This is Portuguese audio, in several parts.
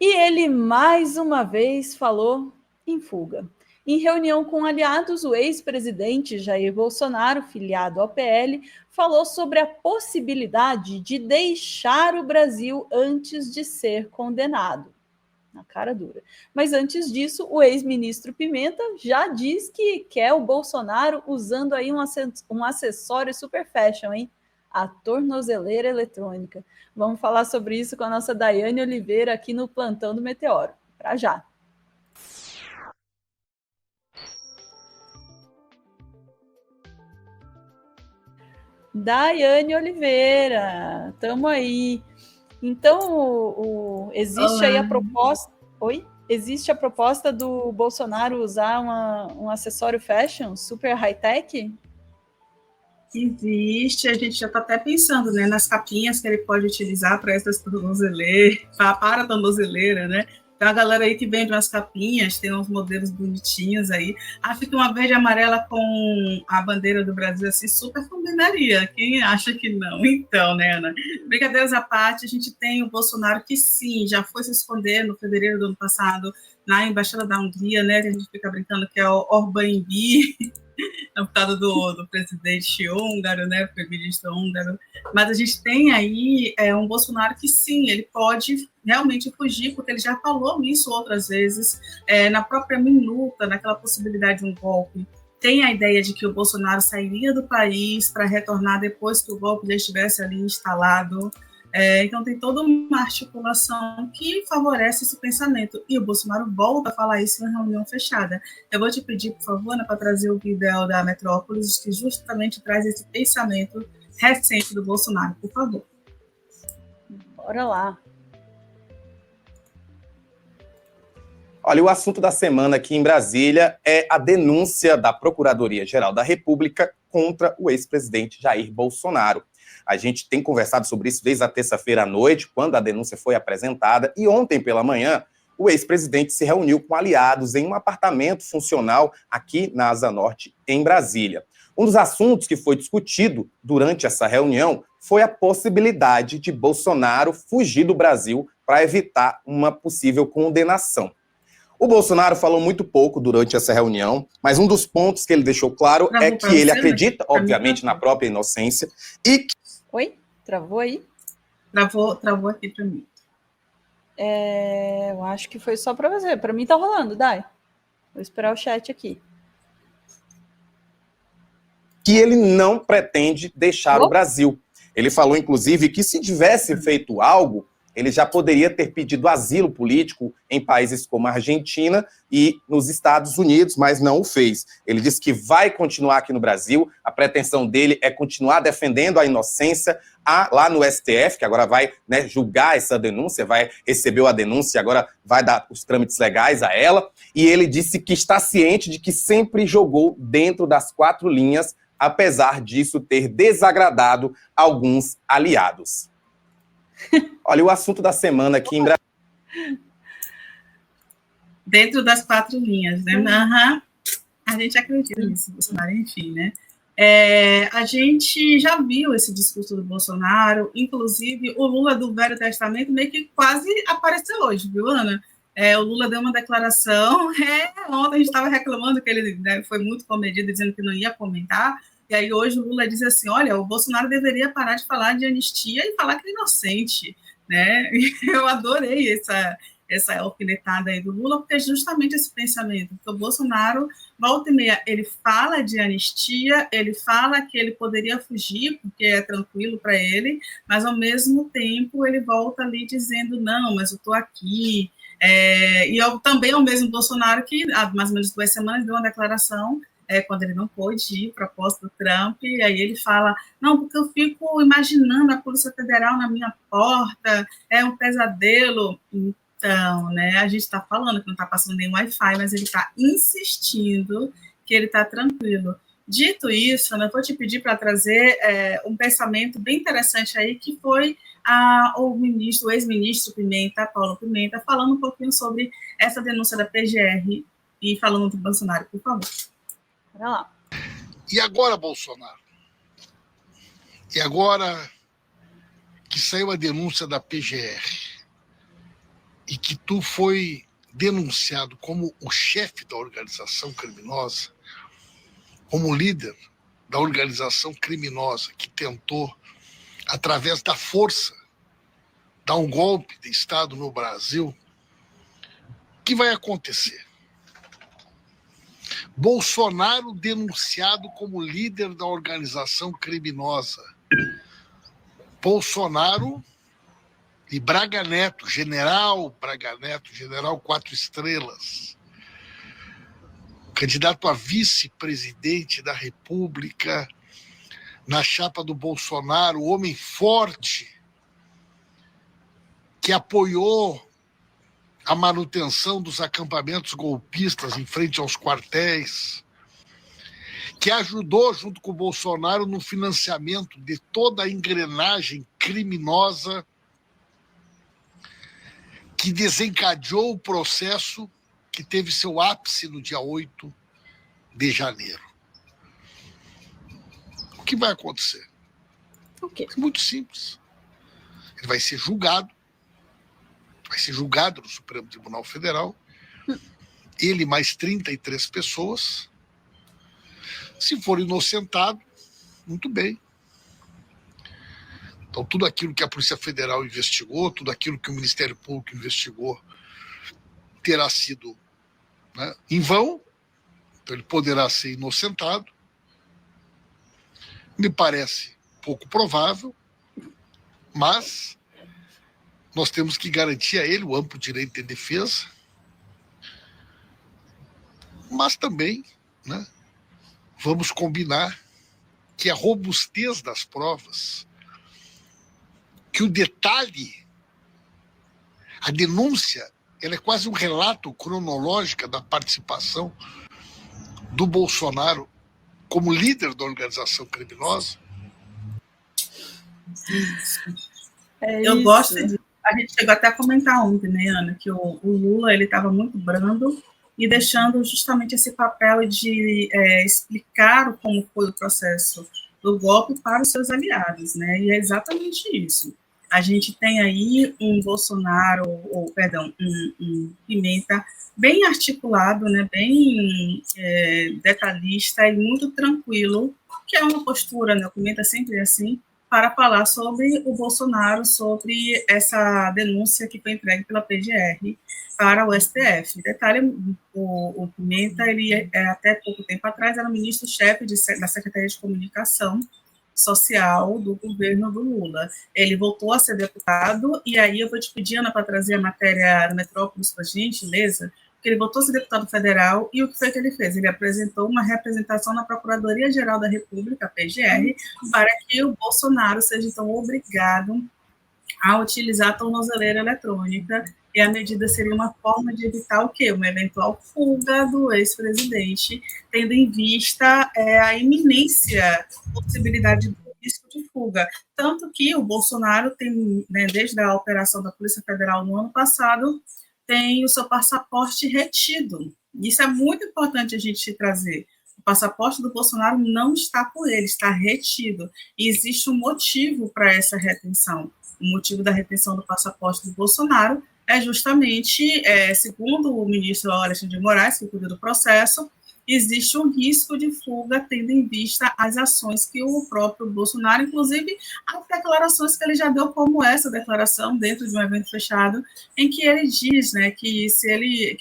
E ele, mais uma vez, falou em fuga. Em reunião com aliados, o ex-presidente Jair Bolsonaro, filiado ao PL, falou sobre a possibilidade de deixar o Brasil antes de ser condenado. Na cara dura. Mas antes disso, o ex-ministro Pimenta já diz que quer o Bolsonaro usando aí um acessório super fashion, hein? A tornozeleira eletrônica. Vamos falar sobre isso com a nossa Daiane Oliveira aqui no Plantão do Meteoro. Pra já. Daiane Oliveira, estamos aí. Então, existe aí a proposta. Oi? Existe a proposta do Bolsonaro usar um acessório fashion super high-tech? Existe, a gente já está até pensando, né, nas capinhas que ele pode utilizar para essas tornozeleiras, para a tornozeleira, né? Então a galera aí que vende umas capinhas, tem uns modelos bonitinhos aí. Acho que uma verde e amarela com a bandeira do Brasil assim super combinaria. Quem acha que não? Então, né, Ana? Brincadeiras à parte, a gente tem o Bolsonaro que sim, já foi se esconder no fevereiro do ano passado na Embaixada da Hungria, né? Que a gente fica brincando que é o Orbán Bi. É por causa do presidente húngaro, né, primeiro-ministro húngaro, mas a gente tem aí um Bolsonaro que sim, ele pode realmente fugir, porque ele já falou isso outras vezes, na própria minuta, naquela possibilidade de um golpe. Tem a ideia de que o Bolsonaro sairia do país para retornar depois que o golpe já estivesse ali instalado. Então tem toda uma articulação que favorece esse pensamento. E o Bolsonaro volta a falar isso em reunião fechada. Eu vou te pedir, por favor, Ana, para trazer o vídeo da Metrópolis, que justamente traz esse pensamento recente do Bolsonaro, por favor. Bora lá. Olha, o assunto da semana aqui em Brasília é a denúncia da Procuradoria-Geral da República contra o ex-presidente Jair Bolsonaro. A gente tem conversado sobre isso desde a terça-feira à noite, quando a denúncia foi apresentada, e ontem pela manhã, o ex-presidente se reuniu com aliados em um apartamento funcional aqui na Asa Norte, em Brasília. Um dos assuntos que foi discutido durante essa reunião foi a possibilidade de Bolsonaro fugir do Brasil para evitar uma possível condenação. O Bolsonaro falou muito pouco durante essa reunião, mas um dos pontos que ele deixou claro é que ele acredita, obviamente, na própria inocência e... Oi? Travou aí? Travou aqui para mim. Eu acho que foi só para você. Para mim tá rolando, Dai. Vou esperar o chat aqui. Que ele não pretende deixar o Brasil. Ele falou, inclusive, que se tivesse feito algo, ele já poderia ter pedido asilo político em países como a Argentina e nos Estados Unidos, mas não o fez. Ele disse que vai continuar aqui no Brasil, a pretensão dele é continuar defendendo a inocência lá no STF, que agora vai, né, julgar essa denúncia, recebeu a denúncia e agora vai dar os trâmites legais a ela, e ele disse que está ciente de que sempre jogou dentro das 4 linhas, apesar disso ter desagradado alguns aliados. Olha, o assunto da semana aqui em Brasília. Dentro das 4 linhas, né? Uhum. A gente acredita nisso, Bolsonaro, enfim, né? A gente já viu esse discurso do Bolsonaro, inclusive o Lula do Velho Testamento meio que quase apareceu hoje, viu, Ana? O Lula deu uma declaração, ontem a gente estava reclamando que ele, né, foi muito comedido, dizendo que não ia comentar, e aí hoje o Lula diz assim, olha, o Bolsonaro deveria parar de falar de anistia e falar que é inocente, né? Eu adorei essa alfinetada aí do Lula, porque é justamente esse pensamento, porque o Bolsonaro, volta e meia, ele fala de anistia, ele fala que ele poderia fugir, porque é tranquilo para ele, mas ao mesmo tempo ele volta ali dizendo, não, mas eu estou aqui, e eu também é o mesmo Bolsonaro que há mais ou menos 2 semanas deu uma declaração, quando ele não pôde ir para a posse do Trump, e aí ele fala, não, porque eu fico imaginando a Polícia Federal na minha porta, é um pesadelo. Então, né, a gente está falando que não está passando nem Wi-Fi, mas ele está insistindo que ele está tranquilo. Dito isso, eu vou te pedir para trazer um pensamento bem interessante aí, que foi o ex-ministro Pimenta, Paulo Pimenta, falando um pouquinho sobre essa denúncia da PGR e falando do Bolsonaro, por favor. Bora lá. E agora, Bolsonaro? E agora que saiu a denúncia da PGR? e que tu foi denunciado como o chefe da organização criminosa, como líder da organização criminosa que tentou, através da força, dar um golpe de Estado no Brasil, o que vai acontecer? Bolsonaro denunciado como líder da organização criminosa. Bolsonaro e Braga Neto, general Braga Neto, general 4 estrelas, candidato a vice-presidente da República, na chapa do Bolsonaro, homem forte, que apoiou a manutenção dos acampamentos golpistas em frente aos quartéis, que ajudou, junto com o Bolsonaro, no financiamento de toda a engrenagem criminosa que desencadeou o processo que teve seu ápice no dia 8 de janeiro. O que vai acontecer? É muito simples. Ele vai ser julgado no Supremo Tribunal Federal, ele mais 33 pessoas. Se for inocentado, muito bem. Então, tudo aquilo que a Polícia Federal investigou, tudo aquilo que o Ministério Público investigou, terá sido, né, em vão. Então, ele poderá ser inocentado. Me parece pouco provável, mas nós temos que garantir a ele o amplo direito de defesa, mas também, né, vamos combinar que a robustez das provas, que o detalhe, a denúncia, ela é quase um relato cronológico da participação do Bolsonaro como líder da organização criminosa. Eu gosto disso. A gente chegou até a comentar ontem, né, Ana, que o Lula estava muito brando e deixando justamente esse papel de explicar como foi o processo do golpe para os seus aliados, né? E é exatamente isso. A gente tem aí um Bolsonaro, um Pimenta bem articulado, né, bem detalhista e muito tranquilo, que é uma postura, né, o Pimenta sempre é assim, para falar sobre o Bolsonaro, sobre essa denúncia que foi entregue pela PGR para o STF. Detalhe, o Pimenta, ele até pouco tempo atrás era ministro-chefe da Secretaria de Comunicação Social do governo do Lula. Ele voltou a ser deputado, e aí eu vou te pedir, Ana, para trazer a matéria da Metrópolis, por gentileza, porque ele voltou a ser deputado federal, e o que foi que ele fez? Ele apresentou uma representação na Procuradoria-Geral da República, a PGR, para que o Bolsonaro seja, então, obrigado a utilizar a tornozeleira eletrônica, e a medida seria uma forma de evitar o quê? Uma eventual fuga do ex-presidente, tendo em vista a iminência, possibilidade do risco de fuga. Tanto que o Bolsonaro tem, né, desde a operação da Polícia Federal no ano passado, tem o seu passaporte retido. Isso é muito importante a gente trazer. O passaporte do Bolsonaro não está com ele, está retido. E existe um motivo para essa retenção. O motivo da retenção do passaporte do Bolsonaro é justamente, segundo o ministro Alexandre de Moraes, que cuida do processo, existe um risco de fuga, tendo em vista as ações que o próprio Bolsonaro, inclusive as declarações que ele já deu, como essa declaração dentro de um evento fechado, em que ele diz, né, que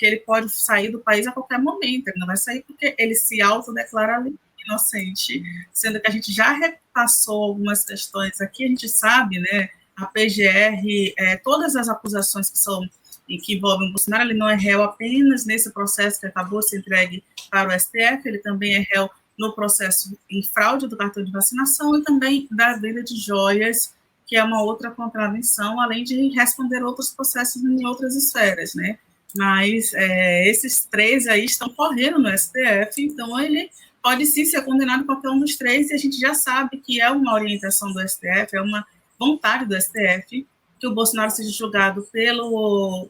ele pode sair do país a qualquer momento. Ele não vai sair porque ele se autodeclara inocente, sendo que a gente já repassou algumas questões aqui, a gente sabe, né, a PGR, todas as acusações que envolvem o Bolsonaro, ele não é réu apenas nesse processo que acabou de ser entregue para o STF, ele também é réu no processo em fraude do cartão de vacinação e também da venda de joias, que é uma outra contravenção, além de responder outros processos em outras esferas, né? Mas esses três aí estão correndo no STF, então ele pode sim ser condenado qualquer um dos três, e a gente já sabe que é uma orientação do STF, é uma vontade do STF, que o Bolsonaro seja julgado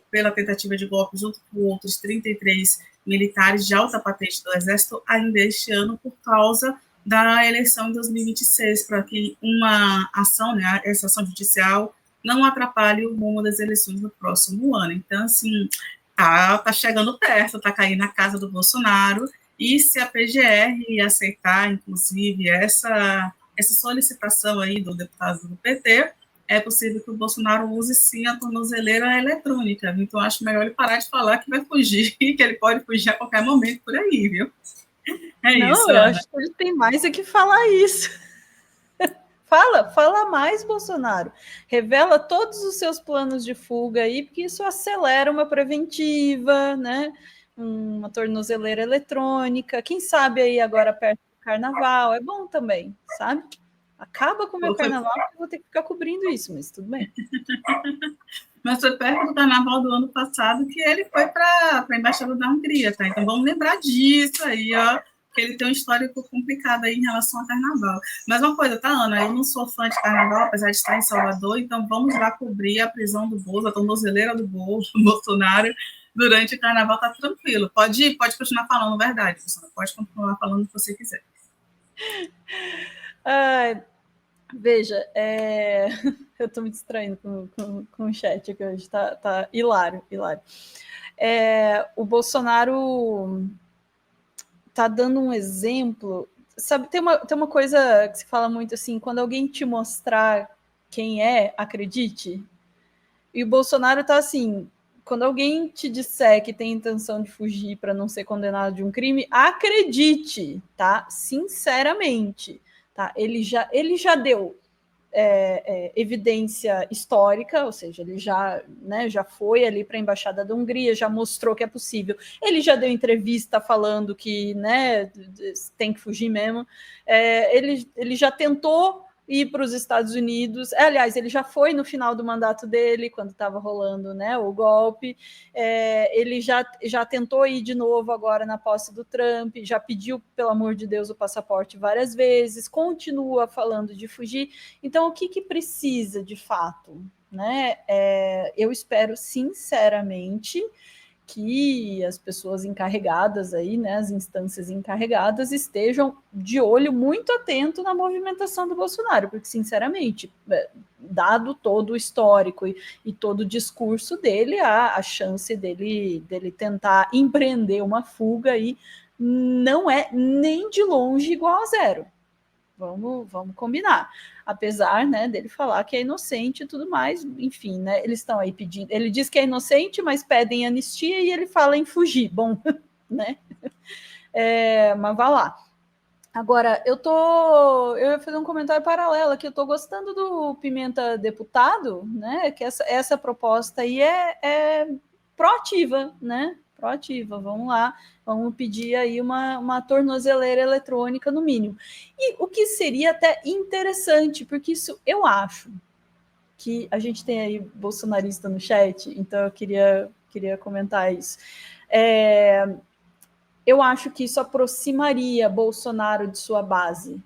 pela tentativa de golpe junto com outros 33 militares de alta patente do Exército ainda este ano, por causa da eleição em 2026, para que uma ação, né, essa ação judicial, não atrapalhe o rumo das eleições do próximo ano. Então, assim, tá chegando perto, tá caindo na casa do Bolsonaro, e se a PGR aceitar, inclusive, essa solicitação aí do deputado do PT, é possível que o Bolsonaro use sim a tornozeleira eletrônica. Então, acho melhor ele parar de falar que vai fugir, que ele pode fugir a qualquer momento por aí, viu? Não, Isso, eu Ana. acho que ele tem mais é que falar isso. Fala mais, Bolsonaro. Revela todos os seus planos de fuga aí, porque isso acelera uma preventiva, né? Uma tornozeleira eletrônica. Quem sabe aí agora perto do carnaval. É bom também, sabe? Acaba com o meu carnaval, porque eu vou ter que ficar cobrindo isso, mas tudo bem. Mas foi perto do carnaval do ano passado que ele foi para a Embaixada da Hungria, tá? Então vamos lembrar disso aí, ó, que ele tem um histórico complicado aí em relação ao carnaval. Mas uma coisa, tá, Ana? Eu não sou fã de carnaval, apesar de estar em Salvador, então vamos lá cobrir a prisão do Bozo, a tornozeleira do Bolsonaro durante o carnaval, tá tranquilo. Pode continuar falando verdade, pessoal. Pode continuar falando o que você quiser. Veja, eu estou me distraindo com o chat aqui hoje, tá hilário. O Bolsonaro tá dando um exemplo, sabe, tem uma coisa que se fala muito assim, quando alguém te mostrar quem é, acredite, e o Bolsonaro tá assim, quando alguém te disser que tem intenção de fugir para não ser condenado de um crime, acredite, tá? Sinceramente. Tá? Ele já deu evidência histórica, ou seja, ele já foi ali para a Embaixada da Hungria, já mostrou que é possível. Ele já deu entrevista falando que, né, tem que fugir mesmo. Ele já tentou ir para os Estados Unidos. Aliás, ele já foi no final do mandato dele, quando estava rolando, né, o golpe. Ele já tentou ir de novo agora na posse do Trump, já pediu, pelo amor de Deus, o passaporte várias vezes, continua falando de fugir. Então, o que precisa de fato? Né? Eu espero, sinceramente, que as pessoas encarregadas aí, né, as instâncias encarregadas, estejam de olho muito atento na movimentação do Bolsonaro, porque, sinceramente, dado todo o histórico e todo o discurso dele, a chance dele tentar empreender uma fuga aí não é nem de longe igual a zero. Vamos combinar. Apesar, né, dele falar que é inocente e tudo mais, enfim, né, eles estão aí pedindo. Ele diz que é inocente, mas pedem anistia e ele fala em fugir. Bom, né? Mas vá lá. Agora, eu ia fazer um comentário paralelo aqui. Eu estou gostando do Pimenta deputado, né? Que essa proposta aí é proativa, né? Proativa. Vamos lá, vamos pedir aí uma tornozeleira eletrônica no mínimo. E o que seria até interessante, porque isso eu acho que a gente tem aí bolsonarista no chat, então eu queria comentar isso. Eu acho que isso aproximaria Bolsonaro de sua base,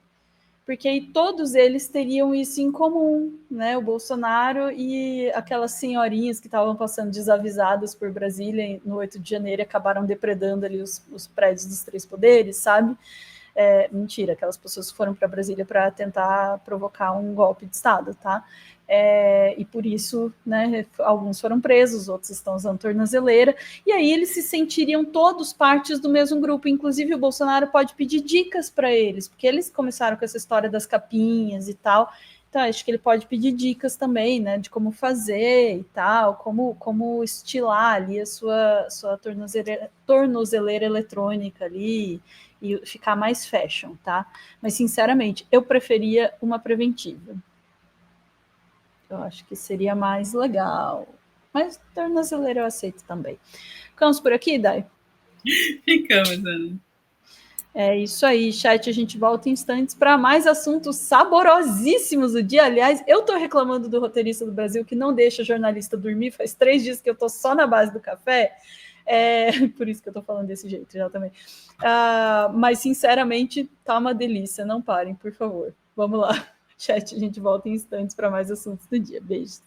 porque aí todos eles teriam isso em comum, né? O Bolsonaro e aquelas senhorinhas que estavam passando desavisadas por Brasília no 8 de janeiro e acabaram depredando ali os prédios dos três poderes, sabe? Mentira, aquelas pessoas que foram para Brasília para tentar provocar um golpe de Estado, tá? E por isso, né, alguns foram presos, outros estão usando tornozeleira, e aí eles se sentiriam todos partes do mesmo grupo, inclusive o Bolsonaro pode pedir dicas para eles, porque eles começaram com essa história das capinhas e tal, então acho que ele pode pedir dicas também, né, de como fazer e tal, como estilar ali a sua tornozeleira eletrônica ali, e ficar mais fashion, tá? Mas, sinceramente, eu preferia uma preventiva. Eu acho que seria mais legal. Mas tornozeleira eu aceito também. Ficamos por aqui, Dai? Ficamos, Ana. É isso aí, chat. A gente volta em instantes para mais assuntos saborosíssimos do dia. Aliás, eu estou reclamando do roteirista do Brasil que não deixa jornalista dormir. Faz 3 dias que eu estou só na base do café. Por isso que eu estou falando desse jeito já também. Mas, sinceramente, tá uma delícia. Não parem, por favor. Vamos lá. Chat, a gente volta em instantes para mais assuntos do dia. Beijos.